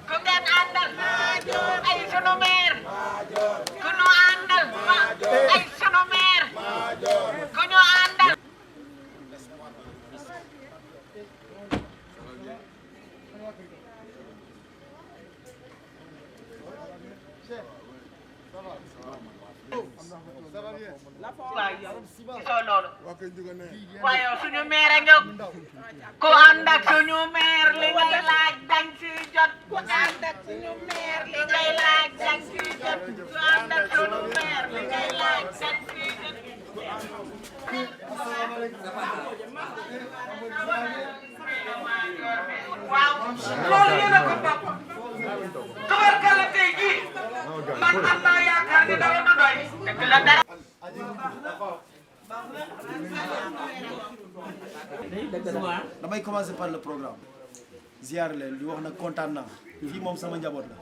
ku ngeen àndal ay sunu meer ku ñu àndal ay sunu meer ku ñu àndal gisoo loolu waaye suñu meer a ñëw ku ànd ak suñu meer li ngay laaj dañ si jot ku ànd ak suñu meer li ngay laaj dañ si jot ku ànd ak suñu meer li ngay laaj dañ si jot waaw loolu yéen a ko bokk tubarkalla tey jii man am naa yaakaar ni dara du doy dëgg la dara damay commencer par le programme ziar leen di wax nag kontaan naa fii moom sama njaboot la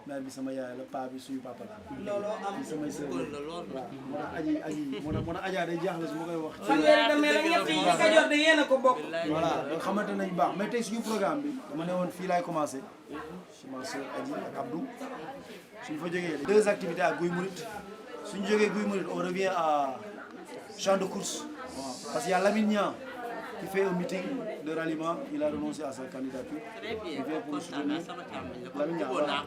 mère bi sama yaay la paa bi suñu papa la fii samay sœur la waaw moo tax aji moo tax Adja day jaaxle su ma koy wax fanweeri damee la ñett yi Kajoor de yéen a ko bokk voilà donc xamante nañ baax mais tey suñu programme bi dama ne woon fii laay commencer sama sœur Adji ak Abdou suñu fa jógee 2 activités à Guy Mouride suñu jógee Guy Mouride on revient à champ de course parce qu'il y a Lamine Niang qui fait un meeting de ralliement, il a renoncé à sa candidature. Il vient pour nous soutenir. Lamine Niang, voilà.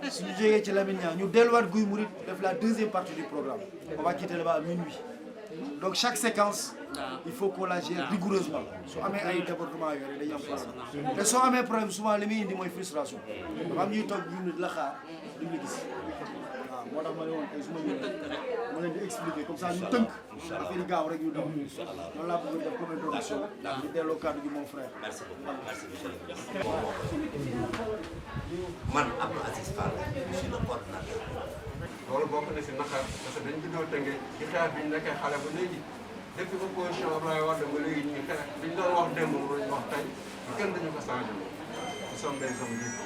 Si nous jógee ci Lamine Niang, nous delluwaat Guy Mouride def la deuxième partie du programme. On va quitter là-bas à minuit. Donc chaque séquence, il faut qu'on la gère rigoureusement. Soo amee ay débordement yooyu dañuy am problème. Te soo amee problème souvent li muy indi mooy frustration. Dafa am ñuy toog ñu la xaar duñ la gis. Moo tax ma ne woon tey su ma ñëwee ma leen di expliquer comme ça ñu tënk affaire yi gaaw rek ñu daw loolu laa bëgg def comme introduction di delloo kàddu gi mon frère. Merci beaucoup, merci monsieur le président. Man Abdou Aziz Fall, je suis le coordinateur. loolu bokk na si naqar parce que dañ juddoo tënge ci xeex bi ñu nekkee xale ba léegi depuis opposition Abdoulaye Wade ba léegi ñu ngi xeex li ñu doon wax démb moom la ñu wax tey kenn dañu ko changé nous sommes des hommes libres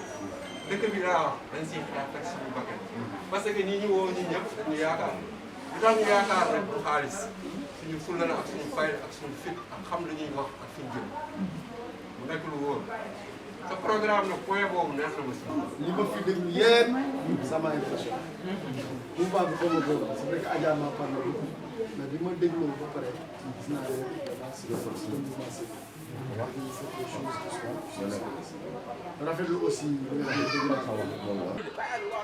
dëkk bi daa wax dañ siy xeex teg suñu bakkan parce que ñi ñu woo ñi ñëpp dañu yaakaar li tax ñu yaakaar rek du xaalis suñu fulla la ak suñu fayda ak suñu fit ak xam li ñuy wax ak fi ñu jëm mu nekk lu wóor sa programme nag point boobu neex na ma si. li ma fi déglu yéen sama impression. bu baax bi comme boobu c'est vrai que Adja m'a parlé beaucoup mais bi ma dégloo ba pare gis naa ne rafetlu aussi li nga xam ne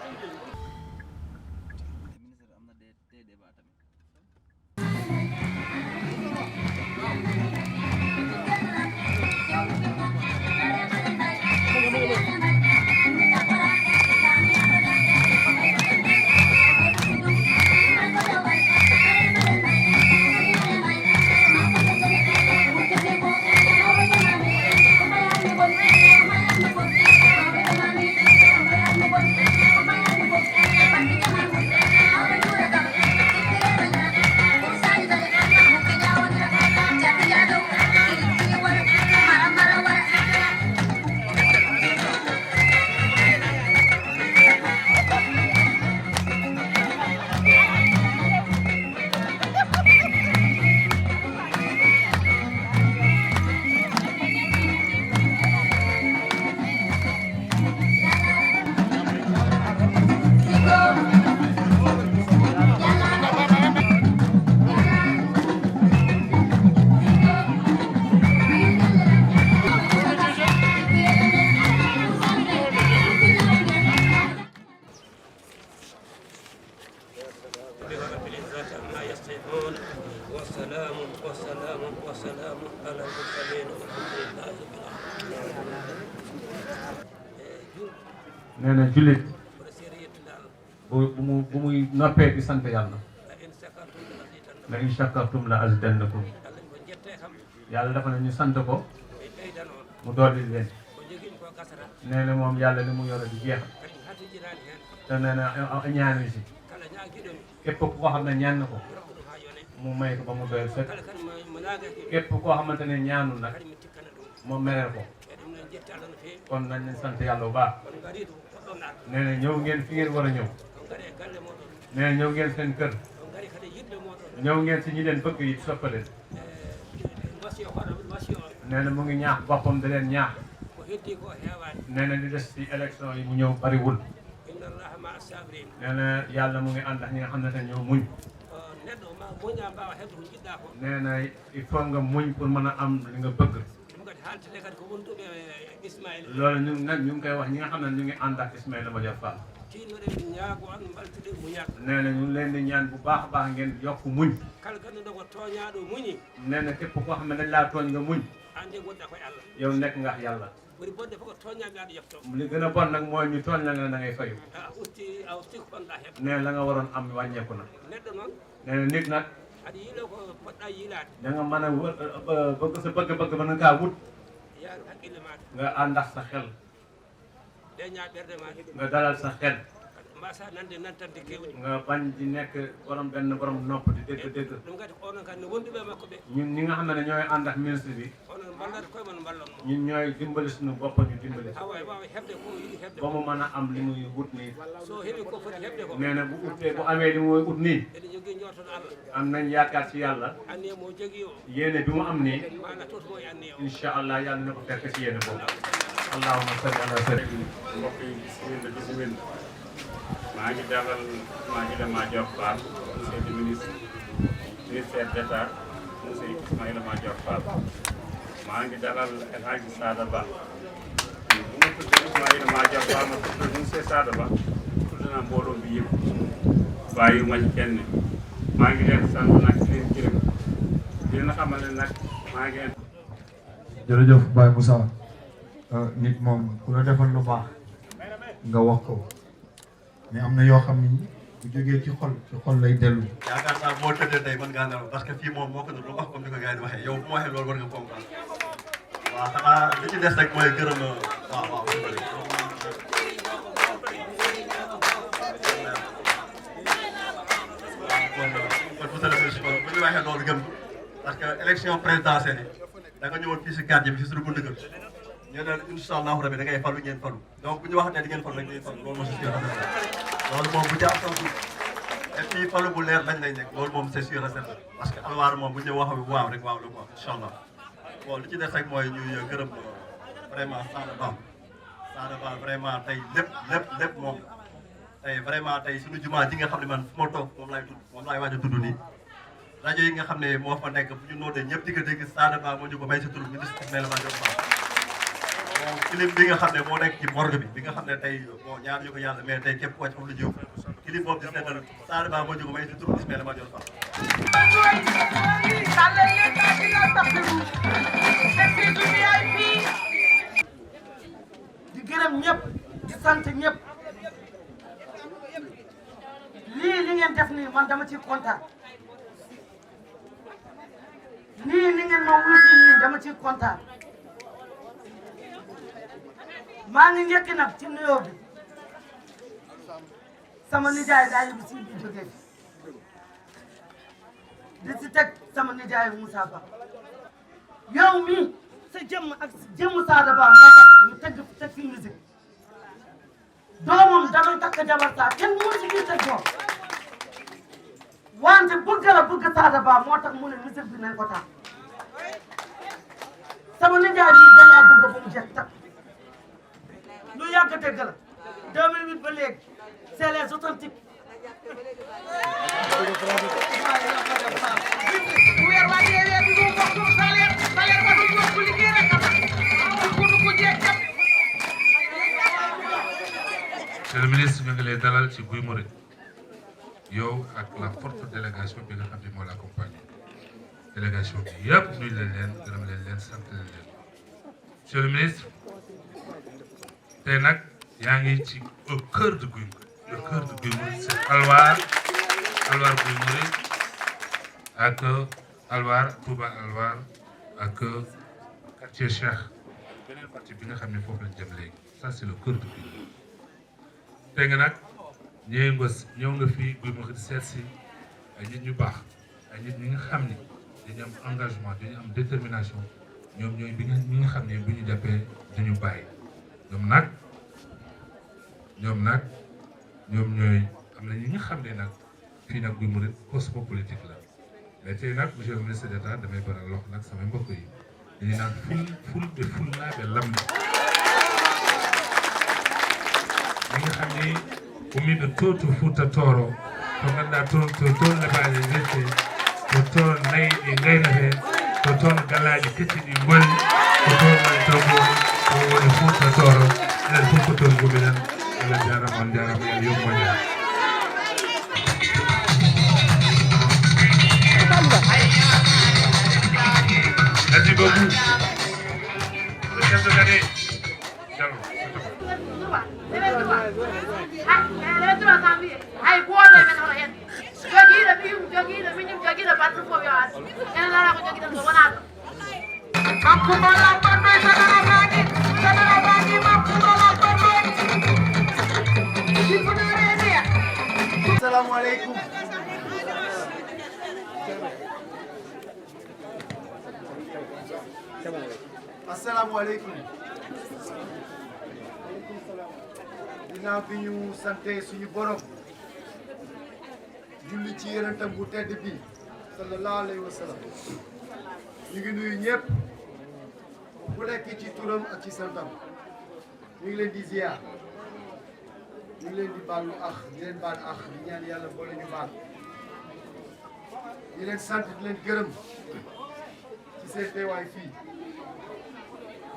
والسلام على المرسلين والحمد لله nee na jullit bu muy noppee di sant yàlla la in shakartum la azidannakum yàlla dafa ne ñu sant ko mu dolli leen nee na moom yàlla li mu yore di jeex te nee na ñaan wi si képp koo xam ne ñaan na ko mu may ko ba mu doyal sëkk képp koo xamante ne ñaanul nag mu mereel ko kon nañ leen sant yàlla bu baax nee na ñëw ngeen fi ngeen war a ñëw nee na ñëw ngeen seen kër ñëw ngeen si ñi leen bëgg yi soppaleen nee na mu ngi ñaax boppam da leen ñaax nee na li des ci élection yi mu ñëw bariwul nee na yàlla mu ngi ànd ak ñi nga xam ne ñoo muñ nee na il faut nga muñ pour mën a am li nga bëgg loolu ñun nag ñu ngi koy wax ñi nga xam ne ñu ngi ànd ak Ismaïla Madior Fall nee na ñu ngi leen di ñaan bu baax a baax ngeen yokk muñ nee na képp koo xam ne dañ laa tooñ nga muñ yow nekk nga ak yàlla li gën a bon nag mooy ñu tooñ la nga da ngay fayu nee na la nga waroon am wàññeeku na nee na nit nag da nga mën a bëgg sa bëgg-bëgg mën nga kaa wut nga ànd ak sa xel nga dalal sa xel nga bañ di nekk borom nopp di dégg ñun ñi nga xam ne ñooy ànd ak ministre bi ñun ñooy dimbali suñu bopp ñu dimbali ba mu mën a am li muy wut nii nee na bu amee li muy wut nii am nañ yaakaar ci yàlla yéene bi mu am nii incha allah yàlla na ko fekk ci yéene boobu allahumma salli ala sayyidina mbokk yi bismillah maa ngi dalal Ismaïla Madior Fall monsieur le ministre ministère d'État monsieur Ismaïla Madior Fall maa ngi dalal El Hadji Sada Ba bu ma tuddee Ismaïla Madior Fall ma tudd monsieur Sada Ba tudd naa mbooloo bi yëpp bàyyiwuma ci kenn maa ngi leen sant nag di leen gërëm di leen xamal ne nag maa ngi leen. jërëjëf Baye Moussa nit moom ku la defal lu baax nga wax ko mais am na yoo xam ni bu jógee ci xol lay dellu. yaakaar naa moo tëddee tey mën ngaa nelaw parce que fii moom moo ko doon wax comme ni ko gars yi di waxee yow bu ma waxee loolu war nga comprendre waaw xanaa li ci des rek mooy gërëm waaw kon monsieur le ministre bu ñu waxee loolu gëm parce que élection présidentielle yi da nga ñëwoon fii si quartier bi si suñu buntu kër ñu ne incha allahu rabi da ngay falu ngeen falu donc bu ñu waxatee di ngeen falu rek ngeen falu loolu moo si sûr loolu moom bu ci am solo et puis falu bu leer lañ lay nekk loolu moom c'est sûr et certain parce que alwaar moom bu ñu waxee waaw rek waaw la quoi incha allah bon li ci des rek mooy ñuy gërëm vraiment Sada Ba vraiment tey lépp moom tey vraiment tey suñu jumaa ji nga xam ne man fu ma toog moom laay waaj a tudd nii rajo yi nga xam ne moo fa nekk bu ñu nootee ñëpp di ko dégg Sada Ba moo ñu ko may si tur ministre Ismaïla Madior Fall bon clip bi nga xam ne moo nekk ci morgue bi nga xam ne tey bon ñaar ñu ko yàlla mais tey képp ku wàcc foofu la jiw clip boobu di seetal Sada Ba moo ñu ko may si tur Ismaïla Madior Fall di gërëm ñëpp di sant ñëpp lii li ngeen def nii man dama ci kontaan lii li ngeen ma wuyu si nii dama ci kontaan maa ngi njëkk nag ci nuyoo bi sama nijaay daal bi si bi jógee di si teg sama nijaay Moussa Ba yow mii sa jëmm ak jëmmu Sada Ba moo tax ñu teg fi musique doomam damay takk jabar saa kenn mënu si gis teg doom wante bëgg Sada Ba moo tax mu ne musique bi nañ ko tax sama nijaay bi dangaa bëgg ba mu jeex takk lu yàgg dëgg la 2008 ba léegi c'est les authentiques Monsieur le ministre ñu ngi lay dalal ci Guy Mouride yow ak la forte délégation bi nga xam ne moo la accompagné délégation bi yëpp nuyu leen gërëm leen sant leen. Monsieur le ministre tey nag yaa ngi ci au cœur de Guy Mouride le cœur de Guy Mouride c'est Alwar Guy Mouride ak Alwar Touba Alwar ak quartier Cheikh beneen partie bi nga xam ne foofu lañ jëm léegi ça c'est le cœur de Guy Mouride. tey nga nag ñëw nga fii Guy Mouride seet si ay nit ñu baax ay nit ñi nga xam ni dañu am engagement dañu am détermination ñoom ñooy ñi nga xam ne bu ñu jàppee duñu bàyyi ñoom ñooy am na ñi nga xam ne nag fii nag Guy Mouride cosmopolitique la mais tey nag monsieur le ministre d'État damay baral lox nag samay mbokk yi dañuy naan ful de ful naa be lam nga xam ni ummiɗo toto Fouta Toro to ganduɗa toon lebaji wette to toon nayi ɗi gaynate to toon gallaji kecci ɗi goni ko toon woni tawgo o woni Fouta Toro enen fof ko toon guminen Allah jarama on jarama yo yummoña merci beaucoup le chef de l'année hay goto men hono hen joguiɗo ɓiwu joguiɗo miñum joguiɗo battu fof yo ad enen ala ko joguiɗen ko wona ɗo makkuɗo lambanɗo e saɗaraɓaji makkuɗo lambanɗo siffonare e mbiya assalamu aleykum assalamu aleykum ginnaaw bi ñu sante suñu borom julli ci yonentam bu tedd bi sallallahu alayhi wa sallam ñu ngi nuyu ñëpp ku nekk ci turam ak ci santam ñu ngi leen di ziar ñu ngi leen di baalu di leen baal di ñaan yàlla boole ñu baal di leen sant di leen gërëm ci seen teewaay fii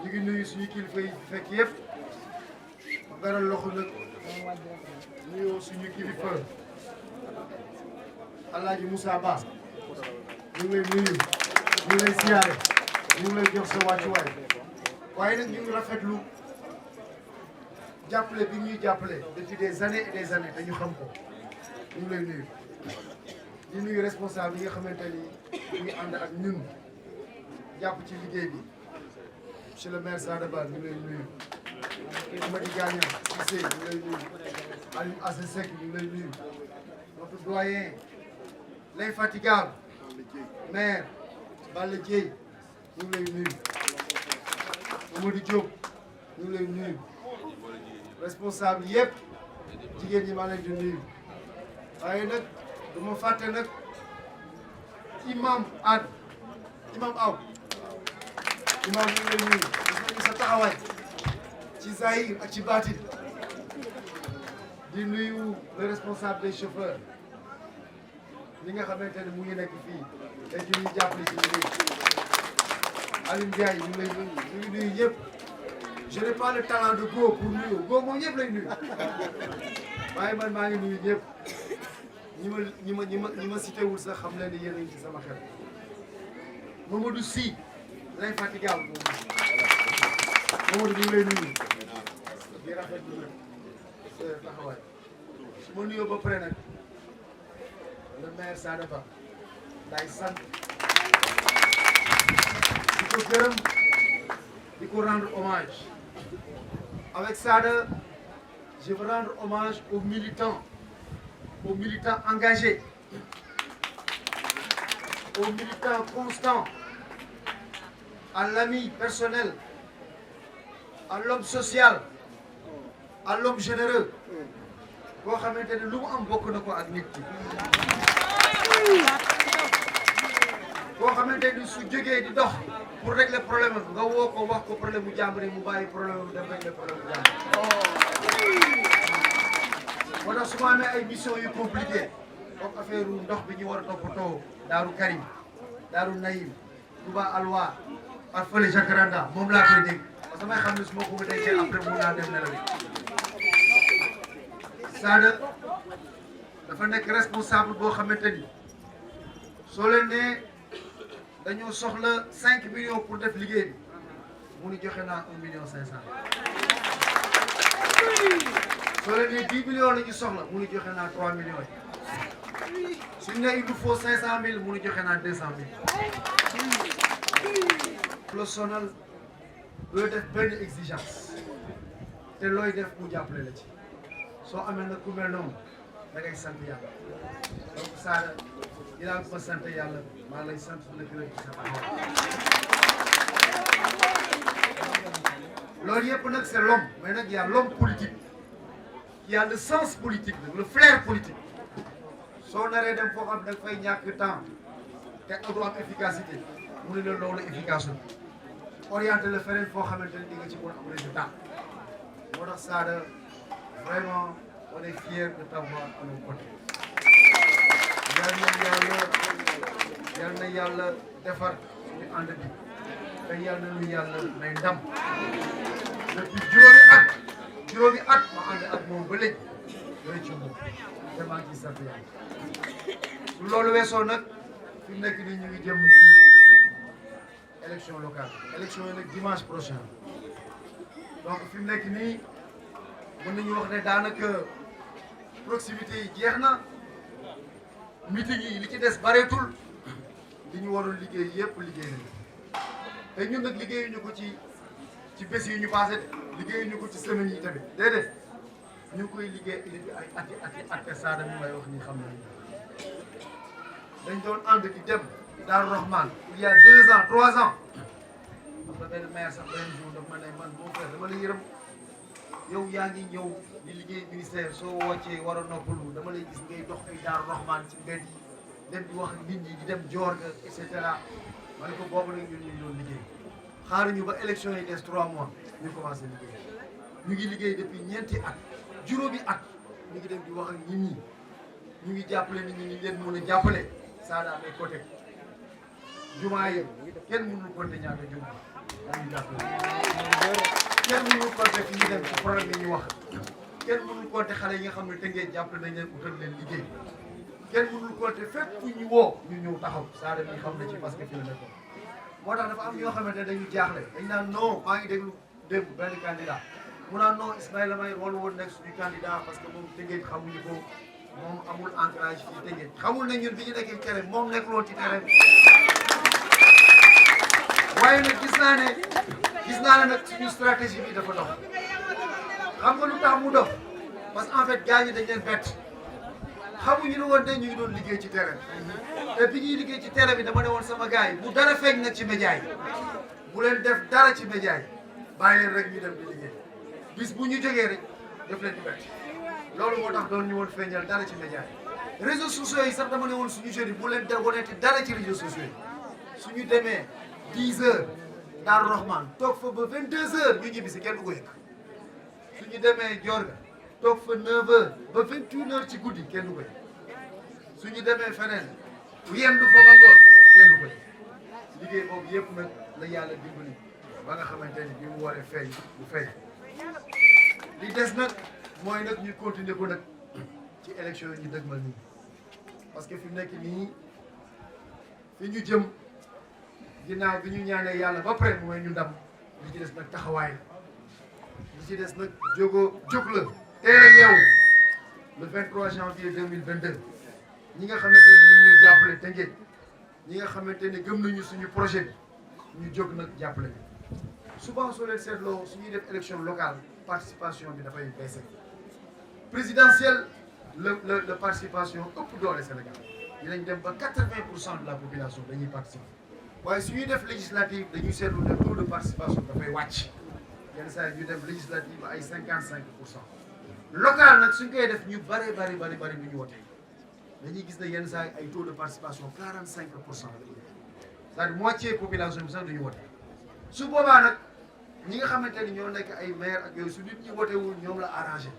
ñu ngi nuyu suñu kilifa yi fekk yëpp beral loxo nag nuyoo suñu kilifa Alaaji Moussa Ba ñu ngi lay nuyu ñu ngi lay siyaare ñu ngi lay jox sa wàccuwaay waaye nag ñu ngi rafetlu jàppale bi ñuy jàppale depuis des années et des années te ñu xam ko ñu ngi lay nuyu di nuyu responsable yi nga xamante ni ñu ngi ànd ak ñun jàpp ci liggéey bi monsieur le maire Sada Ba ñu ngi lay nuyu Amady Gagna Cissé ñu ngi lay nuyu Aliou Assé Seck ñu ngi lay nuyu notre doyen l'infatigable maire Balla Dieye ñu ngi lay nuyu Mamadou Diop ñu ngi lay nuyu responsable yëpp jigéen ñi maa leen di nuyu waaye nag du ma fàtte nag imam Ad imam Aw imam ñu ngi lay nuyu gis nañu sa taxawaay ci zahir ak ci baatin di nuyu le responsable des chauffeurs ñi nga xamante ne mu ngi nekk fii te ci ñuy jàppale ci liggéey Aline Ndiaye ñu ngi lay nuyu ñu ngi nuyu ñëpp je n'ai pas le talent de Go pour nuyu Go moom ñëpp lay nuyu waaye man maa ngi nuyu ñëpp ñi ma cité wul sax xam leen ni yéen a ngi ci sama xel Mamadou Sy l'infatigable moom Mamadou ñu ngi lay nuyu di rafetlu taxawaay su ma nuyoo ba pare nag le maire Sada Ba day sant di ko gërëm di ko rendre hommage avec Sada je veux rendre hommage aux militants engagés aux militants constants à l'ami personnel à l'homme social à l'homme généreux boo xamante ne lu mu am bokk na ko ak nit ki boo xamante ni su jógee di dox pour régler problème am nga woo ko wax ko problème mu jàmbur mu bàyyi problème am dem régler problème mu jàmbur moo tax su ma amee ay mission yu compliqué comme affaire ndox bi ñu war a toppatoo Daaru Karim Daaru Naïm Touba Alwa ak fële Jacaranda moom laa koy dégg parce que may xam ne su ma ko déggee après mun naa dem nelaw Sada dafa nekk responsable boo xamante ni soo leen ne dañoo soxla 5 millions pour def liggéey bi mu ni joxe naa 1 million 500 soo leen ne 10 millions la ñu soxla mu ni joxe naa 3 millions yi suñu ne il nous faut 500 000 mu ni joxe naa 200 000 lo sonal looy def benn exigence te looy def mu jàppale la ci soo amee nag ku mel noonu da ngay sant yàlla donc Sada dinaa ko sant yàlla maa lay sant la gërëm ci sa taxawaay loolu yëpp nag c'est l'homme mais nag y a l'homme politique qui a le sens politique le flair politique soo naree dem foo xam ne dafay ñàkk temps te du am efficacité mu ne la loolu efficace orienté la feneen foo xamante ne di nga ci mën am résultat moo tax Sada vraiment on est fiers de t'avoir à nos côtés. yal na yàlla defar suñu ànd bi te yal na ñu yàlla may ndam depuis juróomi at ma ànd ak moom ba léegi yooyu ci moom te maa ngi ciy sant yàlla su loolu weesoo nag fi mu nekk nii ñu ngi jëm ci élection locale élection yi nag dimanche prochain donc fi mu nekk nii mën nañu wax ne daanaka proximité yi jeex na meeting yi li ci des bareetul li ñu waroon liggéey yëpp liggéey nañu te ñun nag liggéeyuñu ko ci bés yi ñu passé liggéeyuñu ko ci semaine yi tamit déedéet ñu ngi koy liggéey indi ay ati saada mi may wax nii xam nañu dañ doon ànd di dem Daaru Rahman il y a 2 ans 3 ans am na benn maire sax benn jour daf ma ne man boo frère dama la yërëm yow yaa ngi ñëw di liggéey ministère soo wàccee war a noppalu dama lay gis ngay dox ay Daaru Rahman ci mbedd yi dem di wax ak nit ñi di dem joor ga et cetera ma ne ko boobu nag ñun ñu doon liggéey xaaruñu ba élection yi des 3 mois ñu commencé liggéey ñu ngi liggéey depuis ñeenti at juróomi at ñu ngi dem di wax ak nit ñi ñu ngi jàppale nit ñi ñu leen mën a jàppale Sada amee côté jumaa yi kenn mënul compter ñaata jumaa dañuy jàppale kenn mënul compter fi ñu dem ci problème yi ñu wax kenn mënul compter xale yi nga xam ne Tëngéej jàppale nañ leen utal leen liggéey kenn mënul compter fépp fu ñu woo ñu ñëw taxaw Sada mi xam na ci parce que fi la nekkoon moo tax dafa am ñoo xamante ne dañu jaaxle dañ naan non maa ngi déglu démb benn candidat mu naan non Ismaïla May waru woon nekk suñu candidat parce que moom Tëngéej xamuñu ko moom amul ancrage fii Tëngéej xamul ne ñun bi ñu nekkee terrain moom nekkul woon ci terrain waaye nag gis naa ne nag suñu stratégie bi dafa dox xam nga lu tax mu dox parce que en fait gars ñi dañ leen bett xamuñu ne woon de ñu ngi doon liggéey ci terrain te bi ñuy liggéey ci terrain bi dama ne woon sama gars yi bu dara feeñ nag ci média yi bu leen def dara ci média yi bàyyi leen rek ñu dem di liggéey bis bu ñu jógee rek def leen di bett loolu moo tax doon ñu woon feeñal dara ci média yi réseaux sociaux yi sax dama ne woon suñu jeunes yi bu leen woneeti dara ci réseaux sociaux yi suñu demee 10 heures Daaru Rahman toog fa ba 22 heures ñu ñibbi si kenn du ko yëg suñu demee Diorga toog fa 9 heures ba 21 heures ci guddi kenn du ko yëg suñu demee feneen yendu fa ba ngoon kenn du ko yëg liggéey boobu yëpp nag la yàlla dimbali ba nga xamante ni bi mu waree feeñ bu feeñ li des nag mooy nag ñu continuer ko nag ci élection yi ñu dëgmal nii parce que fi mu nekk nii fi ñu jëm ginnaaw bi ñu ñaanee yàlla ba pare mooy ñu ndam li ci des nag taxawaay la li ci des nag jóg la teel a yeewu le 23 janvier 2022 ñi nga xamante ne ñu ngi ñuy jàppale Tëngéej ñi nga xamante ne gëm nañu suñu projet bi ñu jóg nag jàppale ñu souvent soo leen seetloo suñuy def élection locale participation bi dafay baissé présidentielle la participation ëpp doole Sénégal dinañ dem ba 80% de la population dañuy participer waaye su ñuy def législative dañuy seetlu ne taux de participation dafay wàcc yenn saa yi ñu def législative ay 55%. local nag suñ koy def ñu bari bu ñu wootee dañuy gis ne yenn saa yi ay taux de participation 45% la ñuy def c'est-à-dire moitié population bi sax duñu wote su boobaa nag ñi nga xamante ni ñoo nekk ay maire ak yooyu su nit ñi wotewul ñoom la arrangé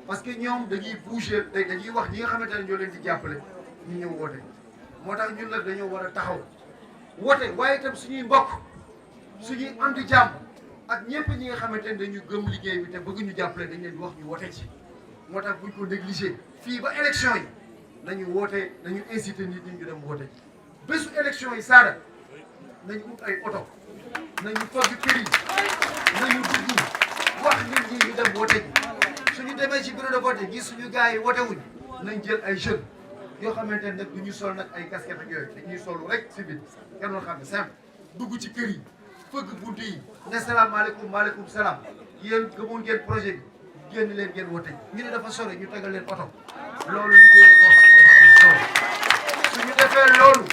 parce que ñoom dañuy bouger dañuy wax ñi nga xamante ne ñoo leen di jàppale ñu ñëw wote moo tax ñun nag dañoo war a taxaw wote waaye itam suñuy mbokk suñuy andi jàmm ak ñëpp ñi nga xamante ne dañu gëm liggéey bi te bëgg ñu jàppale dañ leen di wax ñu wote ci moo tax buñ ko négligé fii ba élection yi nañu woote nañu incité nit ñi ñu dem woote ci bésu élection yi Sada nañu ut ay oto nañu fagg kër yi nañu dugg wax nit ñi ñu dem woote ji suñu demee ci bureau de vote gis suñu gars yi wote wuñ nañ jël ay jeunes yoo xamante ne nag du ñu sol nag ay casquette ak yooyu dañuy sol rek si biir kenn doon xam ne simple dugg ci kër yi fëgg bunt yi ne salaamaaleykum maaleykum salaam yéen gëmoon ngeen projet bi génn leen ngeen wote ñu ne dafa sore ñu tegal leen oto loolu liggéey boo xam ne dafa am solo suñu defee loolu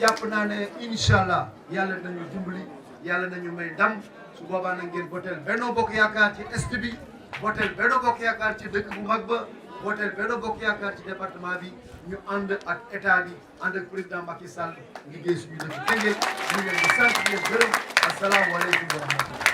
jàpp naa ne incha allah yàlla nañu dimbali yàlla nañu may ndam su boobaa nag ngeen voteel Benno Bokk Yaakaar ci est bi voteel Benno Bokk Yaakaar ci dëkk bu mag ba voteel Benno Bokk Yaakaar ci département bi ñu ànd ak état bi ànd ak président Macky Sall liggéey suñu dëkk Tëngéej ñu leen di sant di leen gërëm asalaamaaleykum wa rahmatulah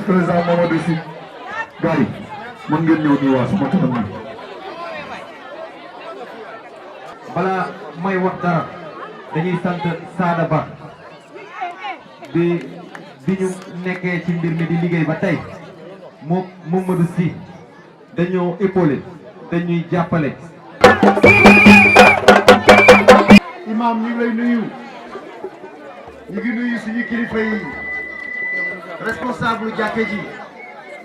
président Mamadou Sy gars yi mën ngeen ñëw nii waa sama kanam nii. balaa may wax dara dañuy sant Sada Ba bi ñu nekkee ci mbir mi di liggéey ba tey moom Mamadou Sy dañoo épaulé dañuy jàppale. Imam ñu ngi lay nuyu ñu ngi nuyu suñu kilifa yi responsable jàkke ji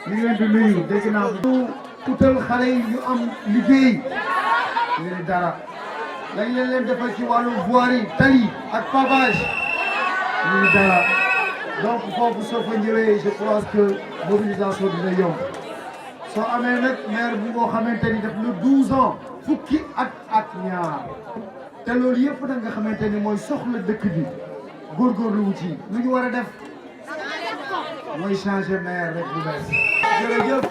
ñu ngi leen di nuyu dégg naa bu utal xale yi ñu am liggéey ñu dara lañ leen defal ci wàllu voirie tali ak pavage ñu dara donc foofu soo fa ñëwee je pense que mobilisation dina yomb soo amee nag maire bu boo xamante ni def na 12 ans fukki at ak ñaar te loolu yëpp nag nga xamante ni mooy soxla dëkk bi góorgóorlu wu ci lu ñu war a def mooy changer maire rek bu bees. jërëjëf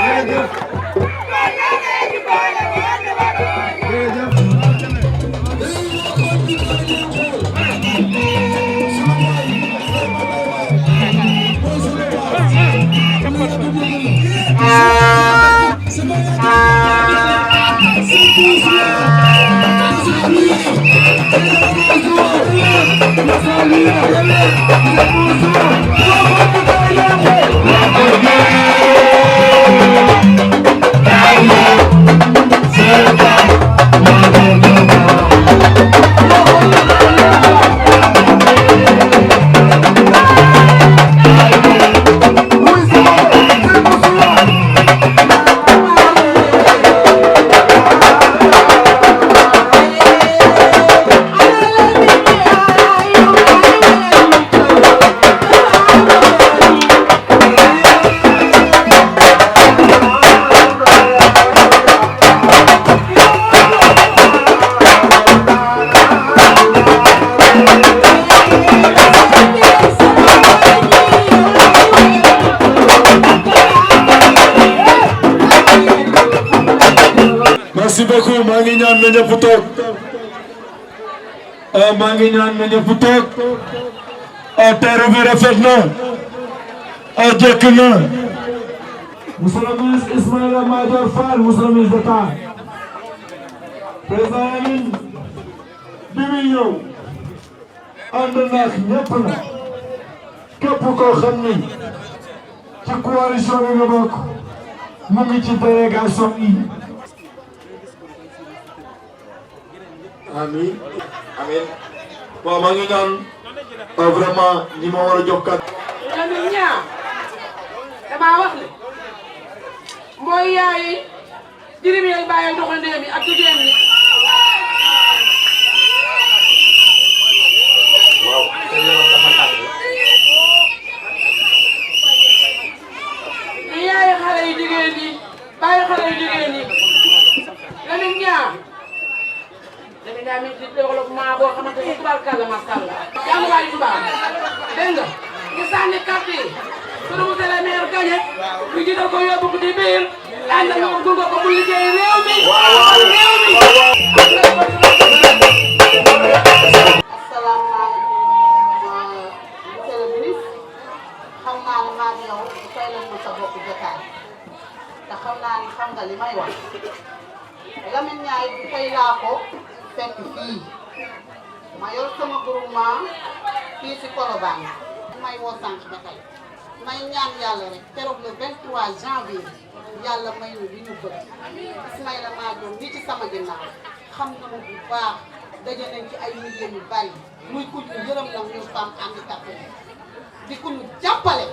jërëjëf merci beaucoup maa ngi ñaan na ñëpp toog maa ngi ñaan na ñëpp toog teeru bi rafet na jekk na monsieur le ministre Ismaïla Madior Fall monsieur le ministre d'État président Lamine bi muy ñëw ànd naak ñëpp na képp koo xam ni ci coalition bi nga bokk mu ngi ci délégation yi. Amin amin bon maa ngi ñaan vraiment ñi ma war a jox kat. Lamine ñaa damaa wax ne mooy yaay jirim yi bàyyi doxandéem yi ak jigéen ñi. waaw. ni yaay xale yu jigéen ñi bàyyi xale yu jigéen ñi Lamine ñaa dañu daa mel ci développement boo xamante ni tubaarkàlla masàlla jànguwaayu tubaab dégg nga ñu sànni carte yi sunu monsieur le maire gagné ñu jiital ko yóbbu ko ci biir ànd ak moom gunge ko mu liggéey réew mi réew mi Lamine Niang bi tey laa ko fekk fii ma yor sama groupement fii si Colobane may woo sànq ba tey may ñaan yàlla rek keroog le 23 janvier yàlla may ñu li ñu bëgg Ismaïla Madior ni ci sama ginnaaw xam na ma bu baax daje nañ ci ay milliers yu bari muy ku ñu yërëm nag ñu femme handicapé di ku ñu jàppale.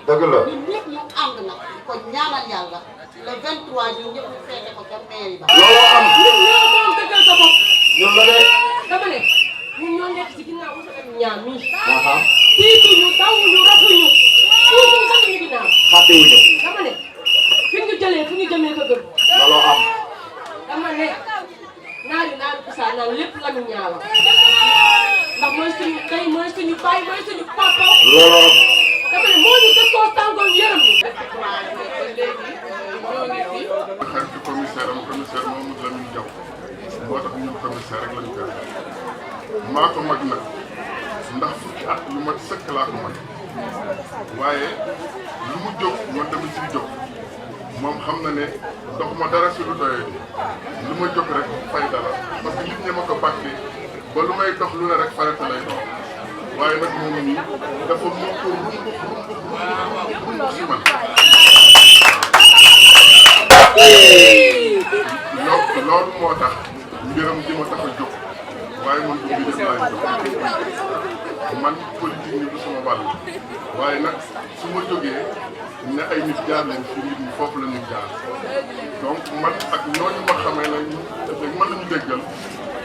dëgg la ñun ñëpp ñu ànd nag di ko ñaanal yàlla le 23 ñun ñëpp ñu feete ko ca mairie ba. looloo am ñun ñoo moom dëggal sa bopp. ñun la de. dama ne ñun ñoo nekk ci ginnaaw Lamine Niang mii. tiituñu dawuñu rafuñu tuutuñu sax ñu ginnaaw. xàttewuñu. dama ne fi ñu jëlee fu ñu jëmee ko gën. looloo am. dama ne naaru Kousa naan lépp Lamine Niang la ndax mooy suñu tey mooy suñu baay mooy suñu papa. looloo am. dama ne moo ñu dëkkoo tàngoor yërëm ñu. xaritu commissaire am commissaire Mamadou Lamine Diaw moo tax ñun commissaire rek lañu koy maa ko mag nag ndax fukki at lu mat sëkk laa ko mag waaye lu mu jóg man dama siy jóg moom xam na ne dox ma dara si lu doyee lu ma jóg rek fay dara parce que nit ñi ma ko bàkkee ba lu may dox lu ne rek farata lay dox waaye nag moom nii dafa moo ko rumb si man loolu moo tax mbiram di ma tax a jóg waaye man bu mbiram laay jóg man politique ni du sama wàll waaye nag su ma jógee ne ay nit jaar leen fi nit ñi foofu la ñuy jaar donc man ak ñooñu ma xamee nañ mën nañu déggal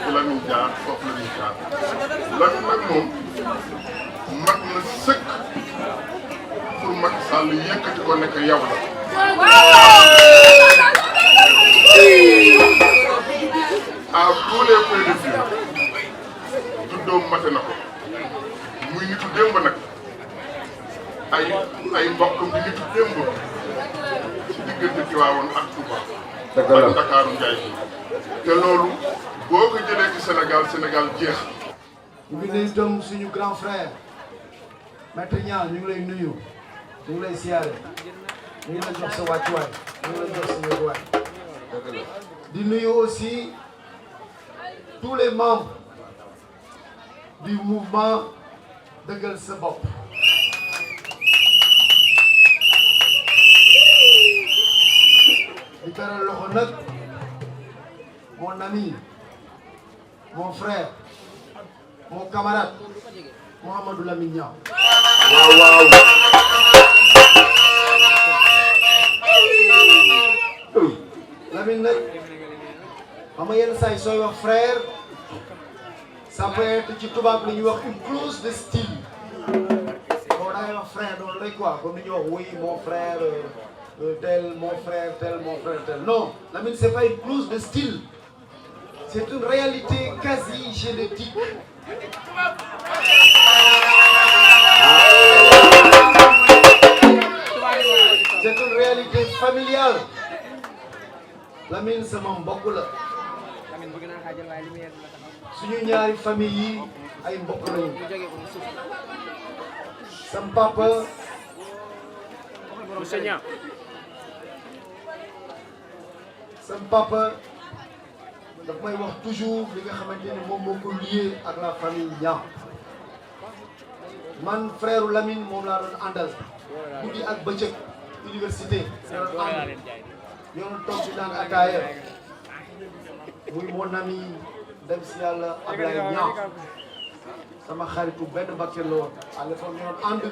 fi la ñuy jaar foofu la ñuy jaar Lamine nag moom mag na sëkk pour Macky Sall yëkkati ko nekk yow la à tous les points de vue juddoom mate na ko muy nitu démb nag ay mbokkam di nitu démb ci diggante Tivaouane ak Touba ak Dakaaru Njaay bi te loolu boo ko jëlee ci Sénégal jeex. ñu ngi nuyu itam suñu grand frère Maître Niang ñu ngi lay nuyu ñu ngi lay siyaare ñu ngi lay jox sa wàccuwaay ñu ngi lay jox sa wéruwaay di nuyu aussi tous les membres du mouvement Dëggal Sa Bopp di beral loxo nag mon ami mon frère mon camarade Mouhamadou Lamine Niang. waaw. Lamine nag xam nga yenn saa yi sooy wax frère ça peut être ci tubaab la ñuy wax une clause de style bon da ngay wax frère noonu lay quoi comme ni ñuy wax oui mon frère tel mon frère tel mon frère tel non Lamine c'est pas une clause de style c'est une réalité quasi génétique. C'est une réalité familiale. Lamine sama mbokk la suñu ñaari famille yi ay mbokk lañu sam papa daf may wax toujours li nga xamante ne moom moo ko lié ak la famille Niang man frère Lamine moom laa doon àndal guddi ak bëccëg université yoonu toog di naan ataaya muy mon ami dem si yàlla Ablaye Niang sama xaritu benn bakkan la woon à l'époque ñu doon ànd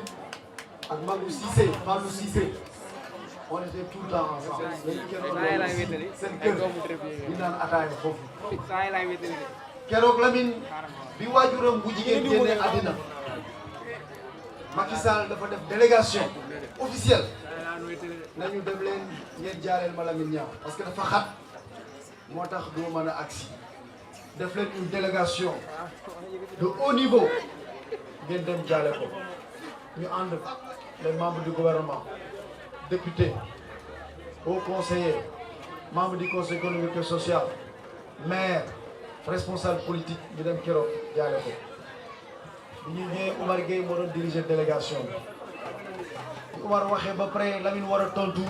ak Magou Cissé Fallou Cissé on était tout le temps ensemble léegi kenn doon seen kër di naan ataaya foofu keroog Lamine bi waajuram bu jigéen génne àddina Macky Sall dafa def délégation officielle nañu dem leen ngeen jaareel ma Lamine Niang parce que dafa xat moo tax du mën a agsi def leen une délégation de haut niveau ngeen dem jaale ko ñu ànd les membres du gouvernement députés hauts conseillers membres du conseil économique et social maire responsable politique ñu dem keroog jaale ko bi ñu ñëwee Oumar Gueye moo doon diriger délégation bi Oumar waxee ba pare Lamine war a tontu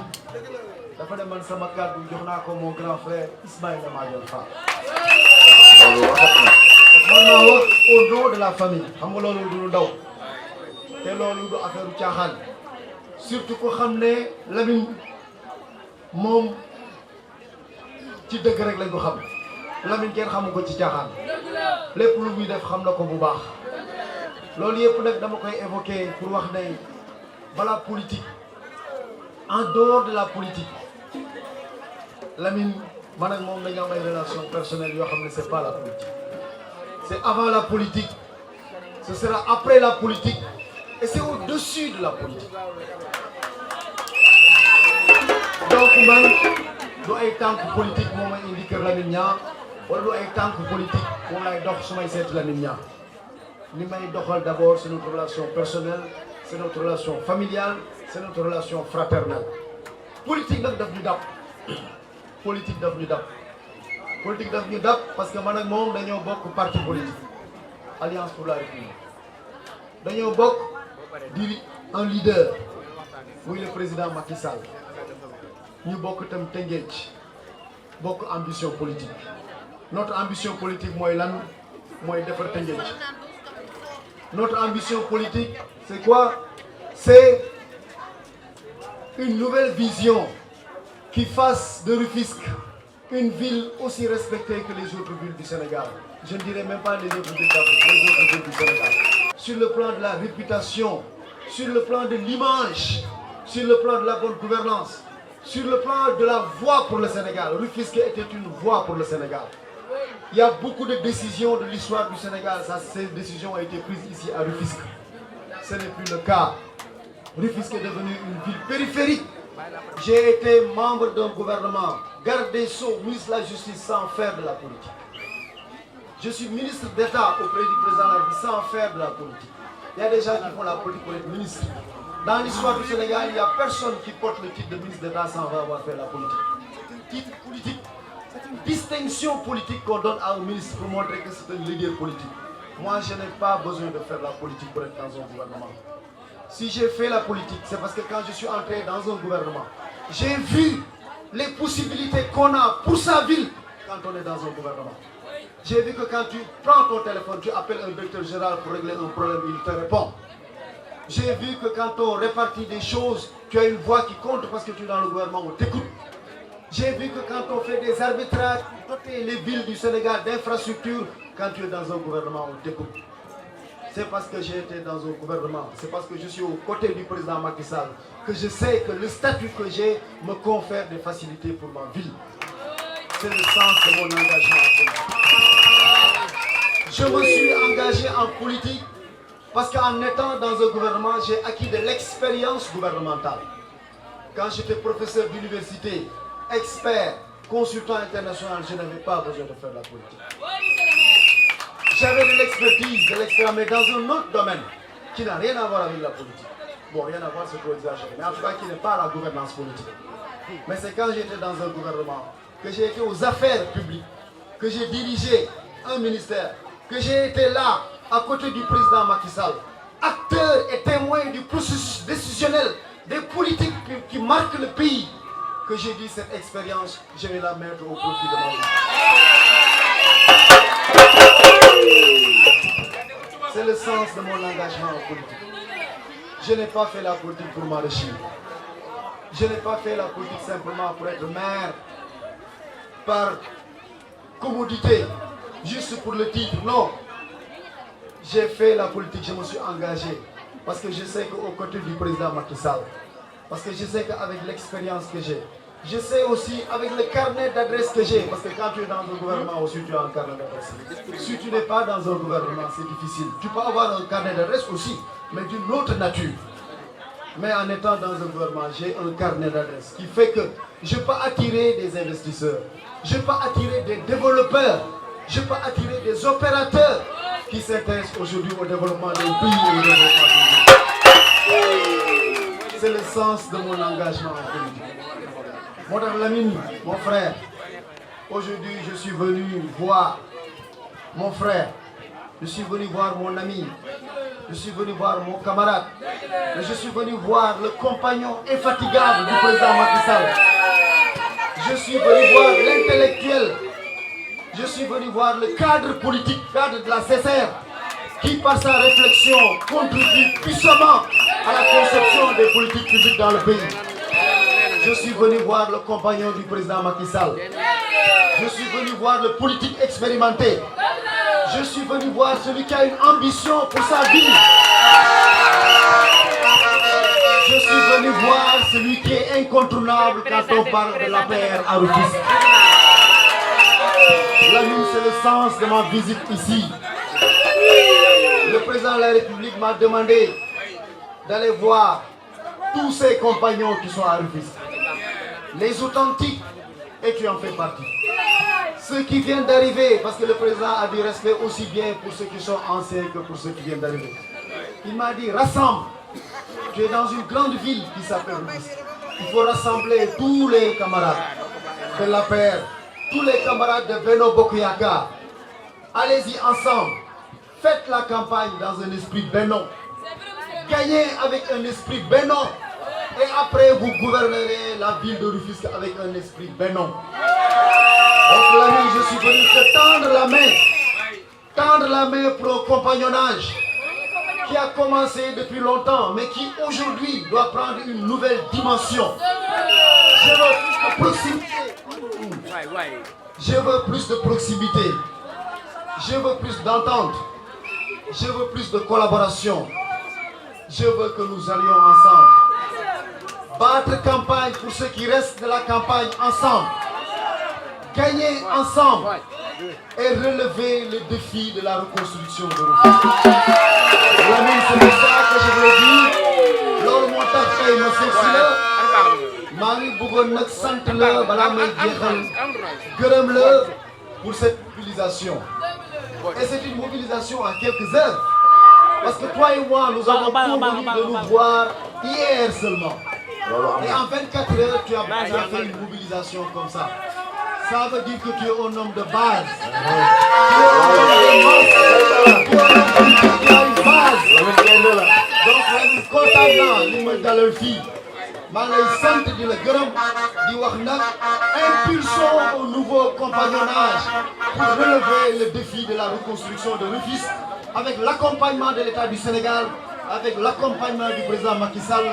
dafa ne man sama kàddu jox naa ko mon grand frère Ismaïla Madior Fall. man maa wax au nom de la famille xam nga loolu du lu ndaw te loolu du affaire caaxaan surtout ko xam ne Lamine moom ci dëgg rek lañ ko xam Lamine kenn xamu ko ci caaxaan lépp lu muy def xam na ko bu baax loolu yëpp nag dama koy évoquer pour wax ne balaa politique en dehors de la politique Lamine man ak moom dañu am ay relations personnelles yoo xam ne c'est pas la politique c'est avant la politique ce sera après la politique et c'est au-dessus de la politique donc man du ay tànk politique moo may indi kër Lamine Niang wala du ay tànk politique moom lay dox su may seet Lamine Niang li may doxal d'abord c'est notre relation personnelle c'est notre relation familiale c'est notre relation fraternelle politique nag daf ñu dab politique daf ñu dab politique daf ñu dab parce que man ak moom dañoo bokk parti politique Alliance pour la République dañoo bokk di un leader muy le président Macky Sall ñu bokk itam Tëngéej bokk ambition politique notre ambition politique mooy lan mooy defar Tëngéej notre ambition politique c'est quoi? C'est une nouvelle vision qui fasse de Rufisque une ville aussi respectée que les autres villes du Sénégal. Je ne dirais même pas les autres villes d'Afrique, les autres villes du Sénégal. Sur le plan de la réputation, sur le plan de l'image, sur le plan de la bonne gouvernance, sur le plan de la voix pour le Sénégal. Rufisque était une voix pour le Sénégal. Il y a beaucoup de décisions de l'histoire du Sénégal. Ces décisions ont été prises ici à Rufisque. Ce n'est plus le cas. Rufisque est devenu une ville périphérique. J'ai été membre d'un gouvernement, garde des Sceaux, ministre de la Justice sans faire de la politique. Je suis ministre d'État auprès du président de la République sans faire de la politique. Il y a des gens qui font la politique pour être ministre. Dans l'histoire du Sénégal, il n'y a personne qui porte le titre de ministre d'État sans avoir fait la politique. C'est un titre politique. C'est une distinction politique qu'on donne à un ministre pour montrer que c'est un leader politique. Moi, je n'ai pas besoin de faire la politique pour être dans un gouvernement. Si j'ai fait la politique, c'est parce que quand je suis entré dans un gouvernement, j'ai vu les possibilités qu'on a pour sa ville quand on est dans un gouvernement. J'ai vu que quand tu prends ton téléphone, tu appelles un directeur général pour régler un problème, il te répond. J'ai vu que quand on répartit des choses, tu as une voix qui compte parce que tu es dans le gouvernement, on t'écoute. J'ai vu que quand on fait des arbitrages, doter les villes du Sénégal d'infrastructures, quand tu es dans un gouvernement, on t'écoute. C'est parce que j'ai été dans un gouvernement, c'est parce que je suis aux côtés du président Macky Sall que je sais que le statut que j'ai me confère des facilités pour ma ville. C'est le sens de mon engagement en politique. Je me suis engagé en politique parce qu'en étant dans un gouvernement, j'ai acquis de l'expérience gouvernementale. Quand j'étais professeur d'université, expert, consultant international, je n'avais pas besoin de faire de la politique. J'avais de l'expertise, de l'expérience, mais dans un autre domaine qui n'a rien à voir avec la politique. Bon, rien à voir, c'est trop exagéré, mais en tout cas qui n'est pas la gouvernance politique. Mais c'est quand j'étais dans un gouvernement, que j'ai été aux affaires publiques, que j'ai dirigé un ministère, que j'ai été là, à côté du président Macky Sall, acteur et témoin du processus décisionnel, des politiques qui marquent le pays, que j'ai dit cette expérience, je vais la mettre au profit de ma vie. C'est le sens de mon engagement en politique. Je n'ai pas fait la politique pour m'enrichir. Je n'ai pas fait la politique simplement pour être maire, par commodité, juste pour le titre. Non. J'ai fait la politique, je me suis engagé. Parce que je sais qu'au côté du président Macky Sall, parce que je sais qu'avec l'expérience que j'ai, je sais aussi avec le carnet d'adresse que j'ai, parce que quand tu es dans un gouvernement aussi, tu as un carnet d'adresse. Si tu n'es pas dans un gouvernement, c'est difficile. Tu peux avoir un carnet d'adresse aussi, mais d'une autre nature. Mais en étant dans un gouvernement, j'ai un carnet d'adresse qui fait que je peux attirer des investisseurs, je peux attirer des développeurs, je peux attirer des opérateurs qui s'intéressent aujourd'hui au développement d'un pays et au développement d'un pays. C'est le sens de mon engagement en politique. Mon Lamine, mon frère, aujourd'hui je suis venu voir mon frère, je suis venu voir mon ami, je suis venu voir mon camarade, mais je suis venu voir le compagnon infatigable du président Macky Sall. Je suis venu voir l'intellectuel. Je suis venu voir le cadre politique, cadre de la CCR, qui par sa réflexion contribue puissamment à la conception des politiques publiques dans le pays. Je suis venu voir le compagnon du président Macky Sall. Je suis venu voir le politique expérimenté. Je suis venu voir celui qui a une ambition pour sa vie. Je suis venu voir celui qui est incontournable quand on parle de l'APR à Rufisque. Lamine, c'est le sens de ma visite ici. Le président de la République m'a demandé d'aller voir tous ses compagnons qui sont à Rufisque. Les authentiques, et tu en fais partie. Ceux qui viennent d'arriver, parce que le président a du respect aussi bien pour ceux qui sont anciens que pour ceux qui viennent d'arriver. Il m'a dit, rassemble. Tu es dans une grande ville qui s'appelle Rufisque. Il faut rassembler tous les camarades de l'APR, tous les camarades de Benno Bokk Yakaar. Allez-y ensemble. Faites la campagne dans un esprit Benno. Gagnez avec un esprit Benno. Et après, vous gouvernerez la ville de Rufisque avec un esprit Benno. Donc, l'ami, je suis venu te tendre la main. Tendre la main pour un compagnonnage qui a commencé depuis longtemps, mais qui aujourd'hui doit prendre une nouvelle dimension. Je veux plus de proximité. Je veux plus de proximité. Je veux plus d'entente. Je veux plus de collaboration. Je veux que nous allions ensemble. Battre campagne pour ceux qui restent de la campagne ensemble. Gagner ensemble. Et relever le défi de la reconstruction de Rufisque. Lamine, c'est pour ça que je vous l'ai dit. Loolu moo tax tey ma seet si la. Maa ngi bëggoon nag sant la balaa may jeexal gërëm la pour cette mobilisation. Et c'est une mobilisation en quelques heures. Parce que toi et moi, nous avons convenu de nous voir hier seulement. Et en 24 heures, tu as fait une mobilisation comme ça. Ça veut dire que tu es un homme de base. Tu as une base. Donc, je suis content de me dalal fii. maa ngi lay sant di la gërëm di wax nag impulsion au nouveau compagnonnage pour relever le défi de la reconstruction de Rufisque avec l'accompagnement de l'État du Sénégal, avec l'accompagnement du président Macky Sall,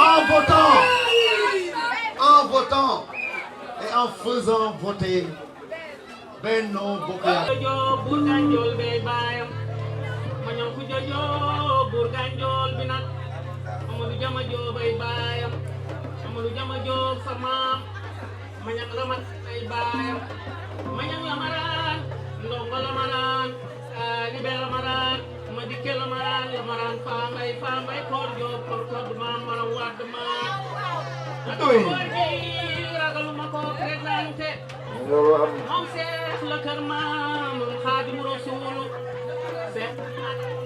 en votant et en faisant voter Benno Bokk Yakaar. Amadou Jama Joob ay baayam Amadou Jama Joob sa maam Mañak Lamat ay baayam Mañak Lamaraan Ndongo Lamaraan Libe Lamaraan Madike Lamaraan Faambay Koor Joob Koor maam Maram Wàdd maam Koor gi ragaluma ko présenté moom Seex la kër maam Xaadimu Rasuul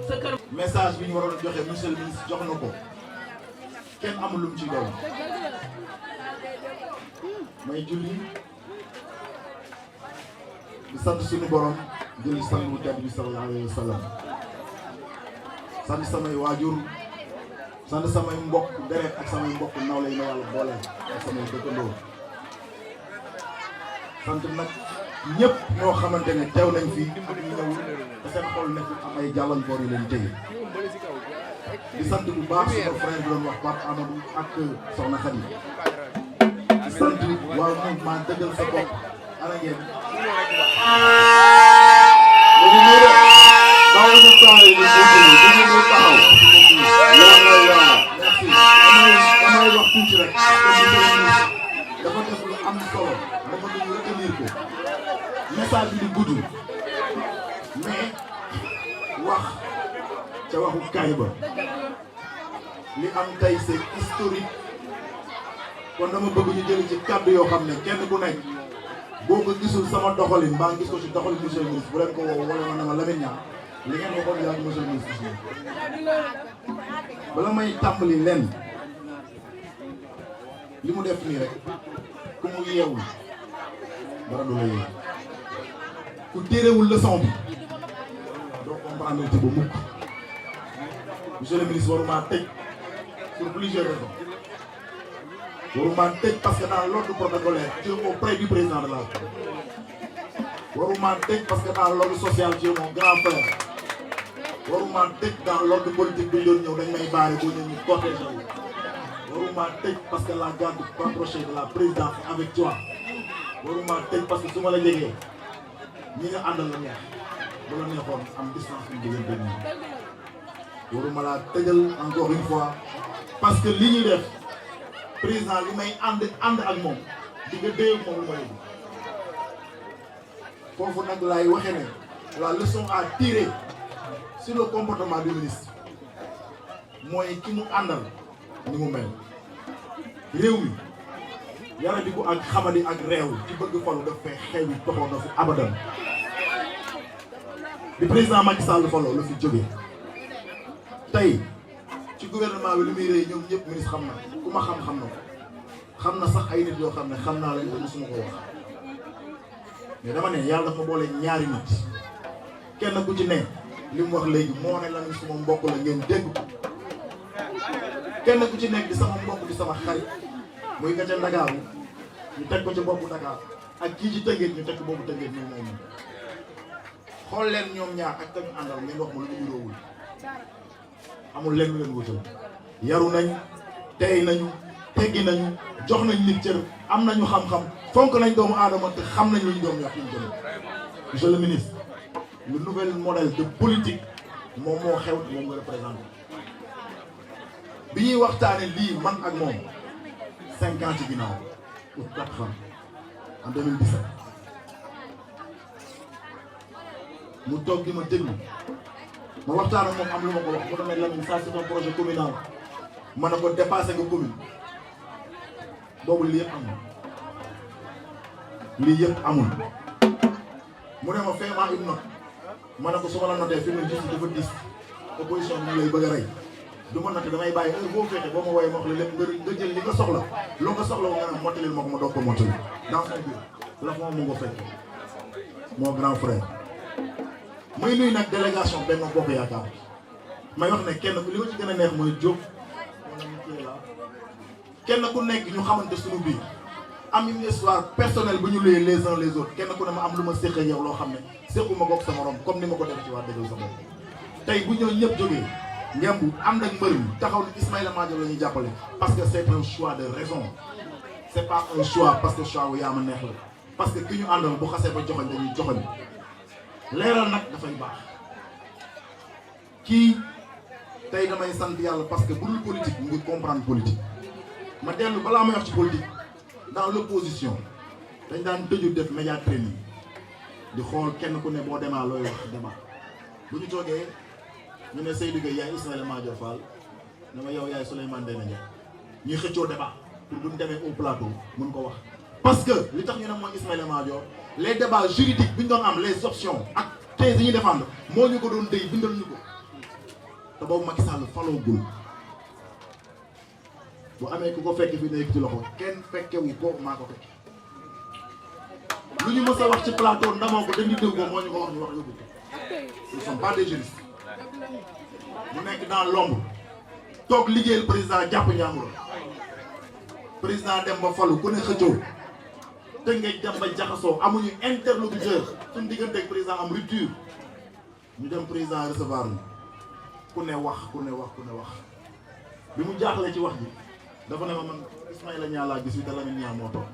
sa kër message bi ñu waroon joxe monsieur le ministre jox na ko kenn amul lu mu ci doon may julli di sant suñu borom jëli sang bu tedd bi sallallahu alayhi wa sallam sant samay waajur sant samay mbokk deret ak samay mbokk nawle yi ma yàlla boole ak samay dëkkandoo sant nag ñëpp ñoo xamante ne teew nañ fi ak ñu ñëw te seen xol nekk am ay jàllankoor yu leen téye di sant bu baax sama frère bi doon wax Pape Amadou ak Soxna Khady di sant waa mouvement dëggal sa bopp ana ngeen damay wax tuuti rek dafa def lu am solo dafa duñu retenir ko message bi di gudd mais wax ca waxu kaay ba li am tey c'est historique kon dama bëgg ñu jël ci kàddu yoo xam ne kenn ku nekk boo ko gisul sama doxalin mbaa gis ko ci doxalin monsieur le ministre bu leen ko woo wala ma ne ma Lamine Niang li ngeen waxoon yaa ngi monsieur le ministre si bala may tàmbali lenn li mu def nii rek ku mu yeewul dara du la yeewu ku téerewul leçon bi doo comprendre te ba mukk monsieur le ministre waruma tëj pour plusieurs raisons waruma tëj parce que dans l'ordre protocolaire tu es auprès du président de la République waruma tëj parce que dans l'ordre social tu es mon grand frère waruma tëj dans l'ordre politique bi doon ñëw dañ may baare boo ñëw ñu protéger wu waruma tëj parce que la garde rapprochée de la présidence est avec toi waruma tëj parce que su ma la jegee ñi nga àndal la neex bu la neexoon am distance bi diggante benn waruma laa tëjal encore une fois parce que li ñuy def président li may ànd ak moom di nga déy moom lu ma yóbbu foofu nag laay waxee ne la leçon à tirer sur le comportement du ministre mooy ki mu àndal ni mu mel réew mi yara di ko ak xamadi ak réew ci bëgg falu daf fay xew yi toxoon na fi abadan bi président Macky Sall faloo la fi jógee tey ci gouvernement bi li muy rëy ñoom ñëpp ministre xam na ku ma xam na ko xam na sax ay nit yoo xam ne xam naa leen te mosuma ko wax mais dama ne yàlla dafa boole ñaari nit kenn ku ci ne li mu wax léegi moo ne la ni suma mbokk la ngeen dégg kenn ku ci nekk di sama mbokk di sama xarit muy nga ca Ndakaaru ñu teg ko ci boppu Dakar ak kii ci Tëngéej ñu teg ko boppu Tëngéej ñoom moom xool leen ñoom ñaar ak kañu àndal ngeen wax ma lu ñu róowul amul lenn lu leen wutal yaru nañ tey nañu teggi nañu jox nañ nit cër am nañu xam-xam fonk nañ doomu aadama te xam nañ lu ñu doom wax ñu jëm monsieur le ministre le nouvel modèle de politique moom moo xew moom nga représenté bi ñuy waxtaane lii man ak moom 5 ans ci ginnaaw ou 4 ans en 2017 mu toog di ma déglu ma waxtaan ak moom am lu ma ko wax mu demee Lamine ça c'est un projet communal ma ne ko dépassé nga commune boobu lii yëpp amul lii yëpp amul mu ne ma fais-moi une note ma ne ko su ma la notee fi mu ne juste dafa dis opposition bi ñu lay bëgg a rey du ma noté damay bàyyi heure boo fekkee boo ma woowee ma wax la lépp nga jël li nga soxla loo nga soxla wu nga ne mottalil ma ko ma doog ko mottali dans son biir la fa mu nga fekk mon grand frère. muy nuyu nag délégation Benno Bokk Yaakaar may wax ne kenn li ma ci gën a neex mooy Diop kenn ku nekk ñu xamante suñu biir am une histoire personnelle bu ñu luyee les uns les autres kenn ku ne ma am lu ma séq ak yow loo xam ne séquma ko ak sa morom comme ni ma ko def ci waa dëggal sa bopp tey bu ñëw ñëpp jógee ngemb ànd ak mbër mi taxaw ni Ismaïla Madior la ñuy jàppale parce que c'est un choix de raison c'est pas un choix parce que choix wu yaa ma neex la parce que ki ñu àndoon bu xasee ba joxoñ dañuy joxoñ leeral nag dafay baax kii tey damay sant yàlla parce que bu dul politique mu ngi comprendre politique ma dellu balaa may wax ci politique dans l'opposition dañ daan tëju def média training di xool kenn ku ne boo demaa looy wax débat bu ñu toogee ñu ne Seydou Gueye yaay Ismaïla Madior Fall dama yow yaay Souleymane Ndéné Ndiaye ñuy xëccoo débat pour bu ñu demee au plateau mun ko wax parce que li tax ñu ne mooy Ismaïla Madior les débats juridiques bi ñu doon am les options ak thèses yi ñuy défendre moo ñu ko doon déy bindal ñu ko te boobu Macky Sall faloogul bu amee ku ko fekk fi nekk ci loxo kenn fekkewu ko maa ko fekk lu ñu mës a wax ci plateau ndamoo ko dañuy dégg ko moo ñu ko wax ñu wax yóbbu ko ils sont pas des juristes mu nekk dans l'ombre toog liggéeyal président jàpp ñaamuro président dem ba falu ku ne xëccoo te ngay dem ba jaxasoo amuñu interlocuteur suñu diggante ak président am rupture ñu dem président recevoir ñu ku ne wax bi mu jaaxlee ci wax ji dafa ne ma man Ismaïla Niang laa gis wi te Lamine Niang moo toog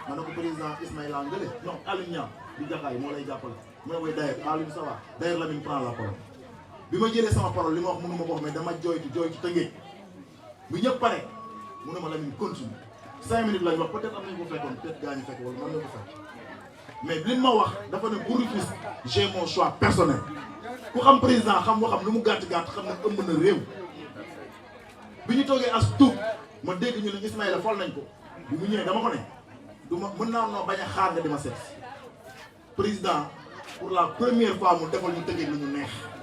ma ne ko président Ismaïla ngële non Aliou Niang di jaxaay moo lay jàppale mu ne koy d'ailleurs Aliou ça va d'ailleurs Lamine prend la parole bi ma jëlee sama parole li ma wax mënu ma ko wax mais dama jooytu tëngéej bu ñëpp pare mu ne ma Lamine continue 5 minutes lañ wax peut-être am nañu ko fekkoon peut-être gaa ñu fekk wala mën na ko fekk mais li ma wax dafa ne pour Rufisque j'ai mon choix personnel ku xam président xam waxam lu mu gàtt xam ne ëmb na réew bi ñu toogee as tuut ma dégg ñu ne Ismaïla fol nañ ko bi mu ñëwee dama ko ne du ma mën naa noo bañ a xaar nga di ma seet président pour la première fois mu defal ñu tëggee lu ñu neex